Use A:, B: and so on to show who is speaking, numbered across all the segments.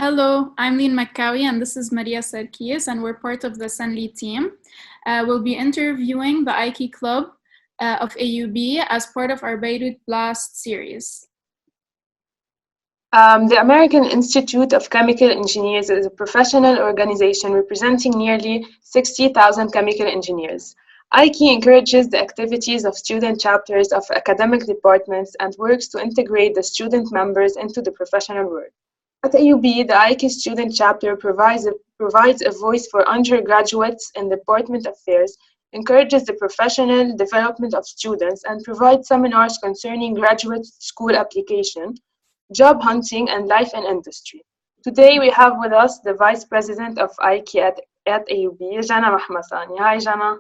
A: Hello, I'm Lynn Makkaoui, and this is Maria Sarkis, and we're part of the SEnLi team. We'll be interviewing the AIChE Club of AUB as part of our Beirut Blast Series.
B: The American Institute of Chemical Engineers is a professional organization representing nearly 60,000 chemical engineers. AIChE encourages the activities of student chapters of academic departments and works to integrate the student members into the professional world. At AUB, the AIChE student chapter provides a voice for undergraduates in department affairs, encourages the professional development of students, and provides seminars concerning graduate school application, job hunting, and life in industry. Today we have with us the Vice President of AIChE at AUB, Jana Mahmassani. Hi, Jana.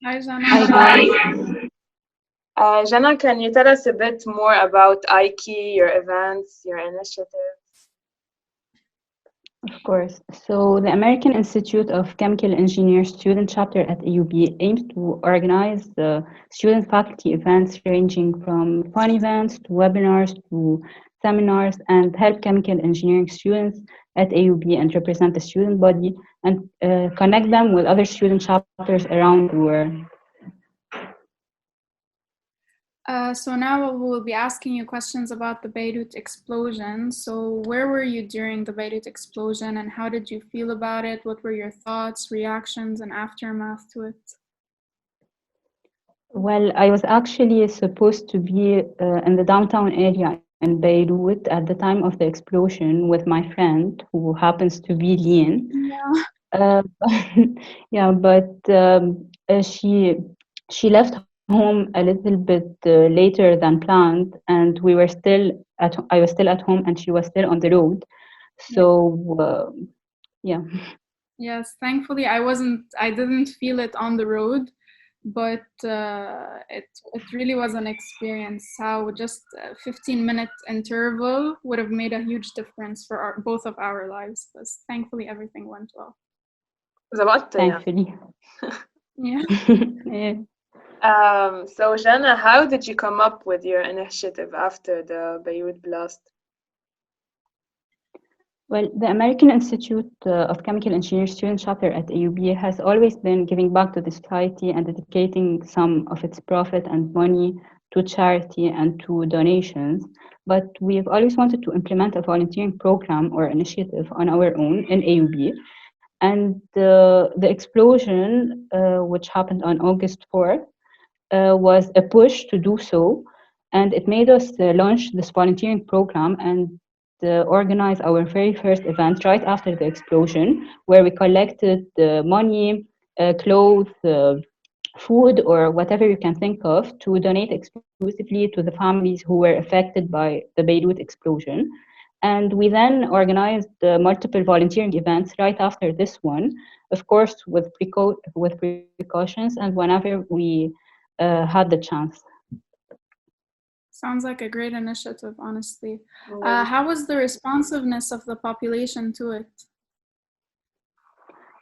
A: Hi, Jana.
B: Hi. Jana, can you tell us a bit more about AIChE, your events, your initiatives?
C: Of course. So the American Institute of Chemical Engineers student chapter at AUB aims to organize student faculty events ranging from fun events to webinars to seminars and help chemical engineering students at AUB and represent the student body and connect them with other student chapters around the world.
A: So now we'll be asking you questions about the Beirut explosion. So where were you during the Beirut explosion and how did you feel about it? What were your thoughts, reactions, and aftermath to it?
C: Well, I was actually supposed to be in the downtown area in Beirut at the time of the explosion with my friend who happens to be Lynn.
A: Yeah.
C: Yeah, but she left home a little bit later than planned, and I was still at home, and she was still on the road. So, yeah.
A: Yes, thankfully I didn't feel it on the road, but it really was an experience. How just a 15-minute interval would have made a huge difference for both of our lives. But thankfully everything went well.
C: Thankfully.
A: Yeah.
C: Yeah.
B: So Jana, how did you come up with your initiative after the Beirut blast?
C: Well, the American Institute of Chemical Engineers student chapter at AUB has always been giving back to the society and dedicating some of its profit and money to charity and to donations. But we've always wanted to implement a volunteering program or initiative on our own in AUB. And the explosion, which happened on August 4th, was a push to do so. And it made us launch this volunteering program and organize our very first event right after the explosion, where we collected money, clothes, food, or whatever you can think of to donate exclusively to the families who were affected by the Beirut explosion. And we then organized multiple volunteering events right after this one, of course, with precautions and whenever we had the chance.
A: Sounds like a great initiative, honestly. How was the responsiveness of the population to it?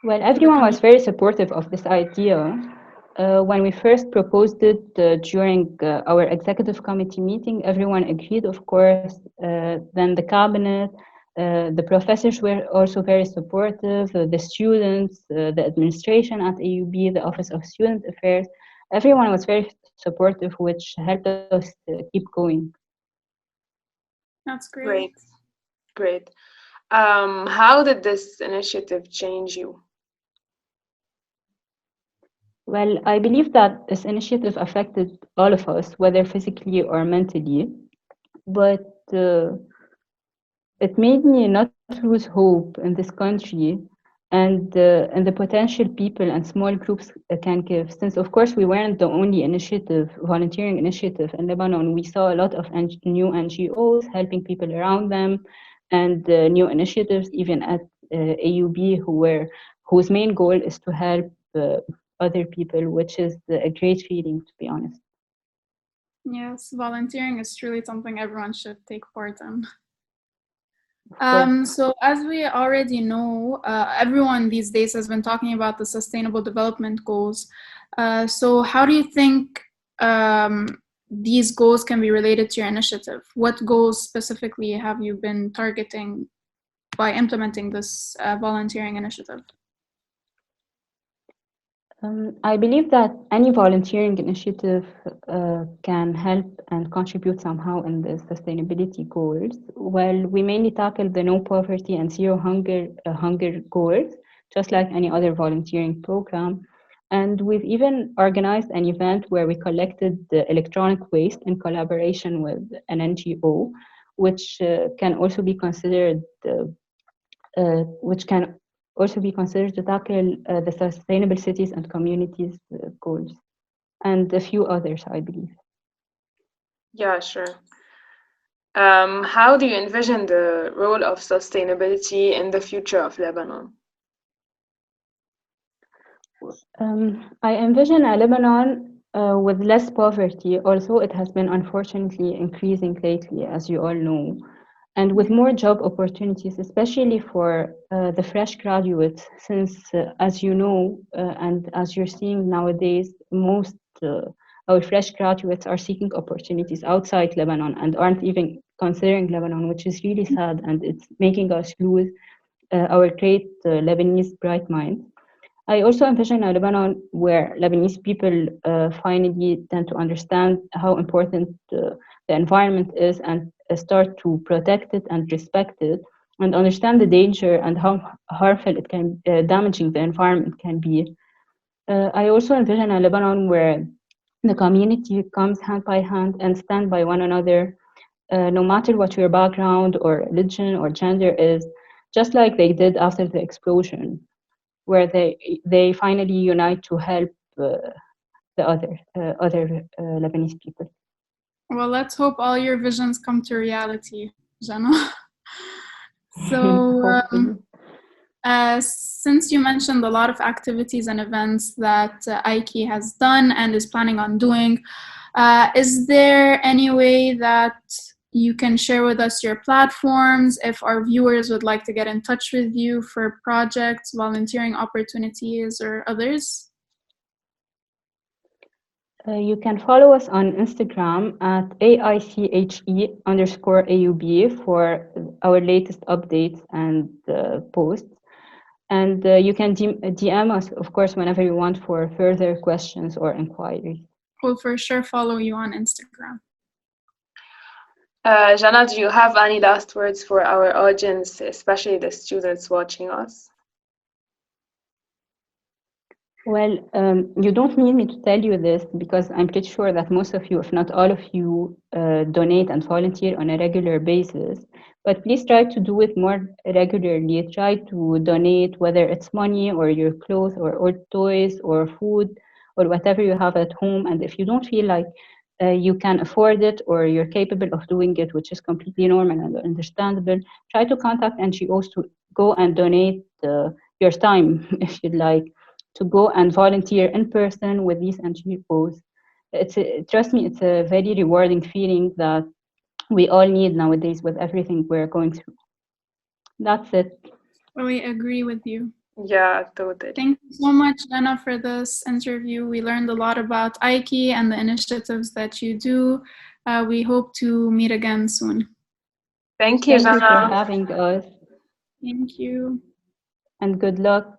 C: Well, everyone was very supportive of this idea. When we first proposed it during our executive committee meeting, everyone agreed, of course. Then the cabinet, the professors were also very supportive, the students, the administration at AUB, the Office of Student Affairs. Everyone was very supportive, which helped us keep going.
A: That's great.
B: Great. How did this initiative change you?
C: Well, I believe that this initiative affected all of us, whether physically or mentally, but it made me not lose hope in this country and the potential people and small groups can give. Since, of course, we weren't the only volunteering initiative in Lebanon. We saw a lot of new NGOs helping people around them and new initiatives, even at AUB, whose main goal is to help other people, which is a great feeling, to be honest.
A: Yes, volunteering is truly something everyone should take part in. So as we already know, everyone these days has been talking about the Sustainable Development Goals. So how do you think these goals can be related to your initiative? What goals specifically have you been targeting by implementing this volunteering initiative?
C: I believe that any volunteering initiative can help and contribute somehow in the sustainability goals. Well, we mainly tackle the no poverty and zero hunger goals, just like any other volunteering program. And we've even organized an event where we collected the electronic waste in collaboration with an NGO, which can also be considered which can also be considered to tackle the sustainable cities and communities goals, and a few others, I believe.
B: Yeah, sure. How do you envision the role of sustainability in the future of Lebanon?
C: I envision a Lebanon with less poverty, although it has been unfortunately increasing lately, as you all know, and with more job opportunities, especially for the fresh graduates, since, as you know, and as you're seeing nowadays, most our fresh graduates are seeking opportunities outside Lebanon and aren't even considering Lebanon, which is really sad, and it's making us lose our great Lebanese bright minds. I also envision a Lebanon where Lebanese people finally tend to understand how important the environment is and start to protect it and respect it, and understand the danger and how harmful it can, damaging the environment can be. I also envision a Lebanon where the community comes hand by hand and stand by one another, no matter what your background or religion or gender is, just like they did after the explosion, where they finally unite to help the other Lebanese people.
A: Well, let's hope all your visions come to reality, Jana. So, since you mentioned a lot of activities and events that AIChE has done and is planning on doing, is there any way that you can share with us your platforms if our viewers would like to get in touch with you for projects, volunteering opportunities, or others?
C: You can follow us on Instagram at AICHE_AUB for our latest updates and posts. And you can DM us, of course, whenever you want for further questions or inquiries.
A: We'll for sure follow you on Instagram.
B: Jana, do you have any last words for our audience, especially the students watching us?
C: Well, you don't need me to tell you this because I'm pretty sure that most of you, if not all of you, donate and volunteer on a regular basis. But please try to do it more regularly. Try to donate, whether it's money or your clothes or toys or food or whatever you have at home. And if you don't feel like you can afford it or you're capable of doing it, which is completely normal and understandable, try to contact NGOs to go and donate your time, if you'd like, to go and volunteer in person with these NGOs. Trust me, it's a very rewarding feeling that we all need nowadays with everything we're going through. That's it.
A: Really agree with you.
B: Yeah, totally.
A: Thank you so much, Jana, for this interview. We learned a lot about AIChE and the initiatives that you do. We hope to meet again soon.
B: Thank you, Jana.
C: Thank you for having us.
A: Thank you.
C: And good luck.